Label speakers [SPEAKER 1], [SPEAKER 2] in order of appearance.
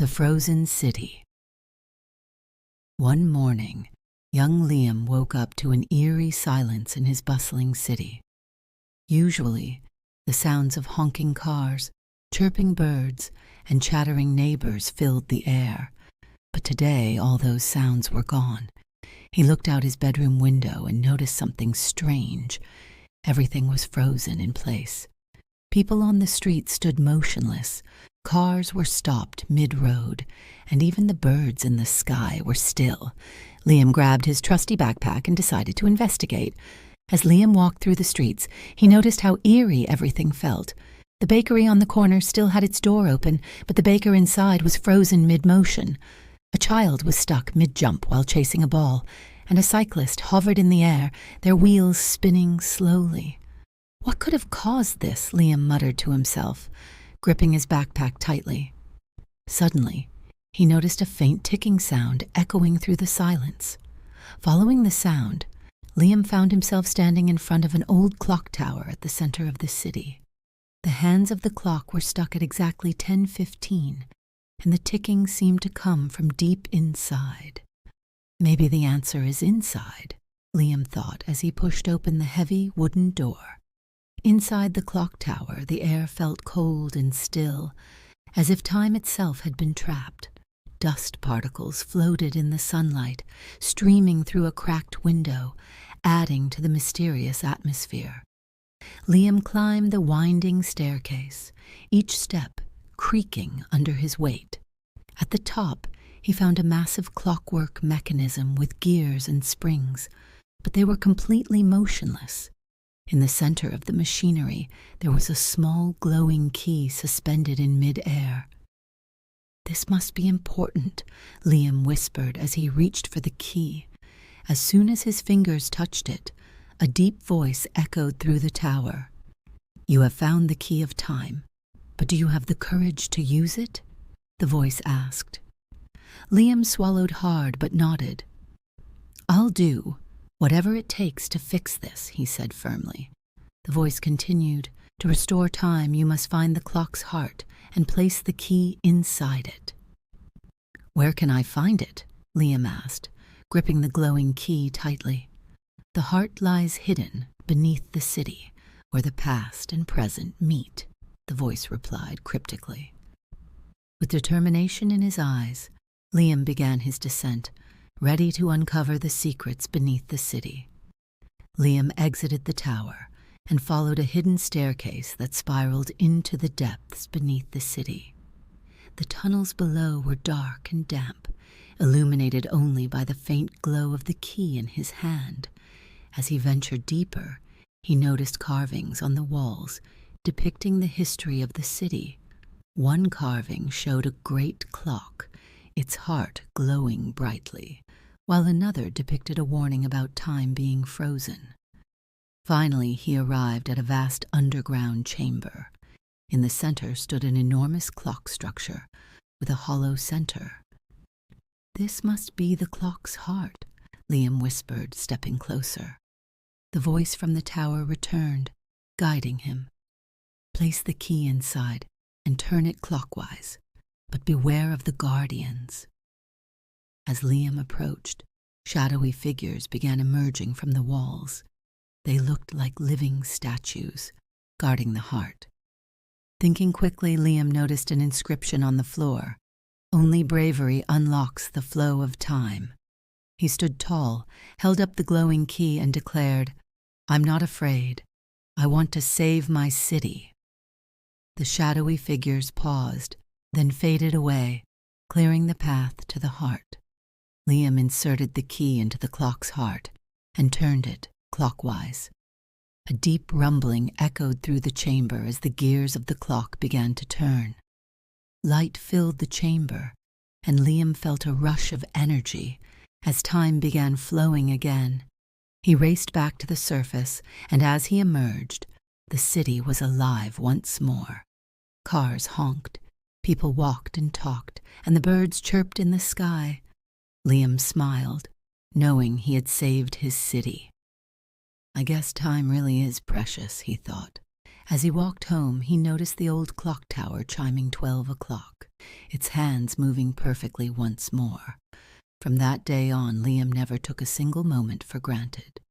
[SPEAKER 1] The Frozen City. One morning, young Liam woke up to an eerie silence in his bustling city. Usually, the sounds of honking cars, chirping birds, and chattering neighbors filled the air. But today, all those sounds were gone. He looked out his bedroom window and noticed something strange. Everything was frozen in place. People on the street stood motionless. Cars were stopped mid-road, and even the birds in the sky were still. Liam grabbed his trusty backpack and decided to investigate. As Liam walked through the streets, he noticed how eerie everything felt. The bakery on the corner still had its door open, but the baker inside was frozen mid-motion. A child was stuck mid-jump while chasing a ball, and a cyclist hovered in the air, their wheels spinning slowly. What could have caused this? Liam muttered to himself, gripping his backpack tightly. Suddenly, he noticed a faint ticking sound echoing through the silence. Following the sound, Liam found himself standing in front of an old clock tower at the center of the city. The hands of the clock were stuck at exactly 10:15, and the ticking seemed to come from deep inside. Maybe the answer is inside, Liam thought as he pushed open the heavy wooden door. Inside the clock tower, the air felt cold and still, as if time itself had been trapped. Dust particles floated in the sunlight, streaming through a cracked window, adding to the mysterious atmosphere. Liam climbed the winding staircase, each step creaking under his weight. At the top, he found a massive clockwork mechanism with gears and springs, but they were completely motionless. In the center of the machinery, there was a small glowing key suspended in mid-air. "This must be important," Liam whispered as he reached for the key. As soon as his fingers touched it, a deep voice echoed through the tower. "You have found the key of time, but do you have the courage to use it?" the voice asked. Liam swallowed hard but nodded. "I'll do whatever it takes to fix this," he said firmly. The voice continued, "To restore time, you must find the clock's heart and place the key inside it." "Where can I find it?" Liam asked, gripping the glowing key tightly. "The heart lies hidden beneath the city, where the past and present meet," the voice replied cryptically. With determination in his eyes, Liam began his descent, ready to uncover the secrets beneath the city. Liam exited the tower and followed a hidden staircase that spiraled into the depths beneath the city. The tunnels below were dark and damp, illuminated only by the faint glow of the key in his hand. As he ventured deeper, he noticed carvings on the walls depicting the history of the city. One carving showed a great clock, its heart glowing brightly, while another depicted a warning about time being frozen. Finally, he arrived at a vast underground chamber. In the center stood an enormous clock structure with a hollow center. "This must be the clock's heart," Liam whispered, stepping closer. The voice from the tower returned, guiding him. "Place the key inside and turn it clockwise, but beware of the guardians." As Liam approached, shadowy figures began emerging from the walls. They looked like living statues, guarding the heart. Thinking quickly, Liam noticed an inscription on the floor. "Only bravery unlocks the flow of time." He stood tall, held up the glowing key, and declared, "I'm not afraid. I want to save my city." The shadowy figures paused, then faded away, clearing the path to the heart. Liam inserted the key into the clock's heart and turned it clockwise. A deep rumbling echoed through the chamber as the gears of the clock began to turn. Light filled the chamber, and Liam felt a rush of energy as time began flowing again. He raced back to the surface, and as he emerged, the city was alive once more. Cars honked, people walked and talked, and the birds chirped in the sky. Liam smiled, knowing he had saved his city. "I guess time really is precious," he thought, As he walked home, he noticed the old clock tower chiming 12 o'clock, its hands moving perfectly once more. From that day on, Liam never took a single moment for granted.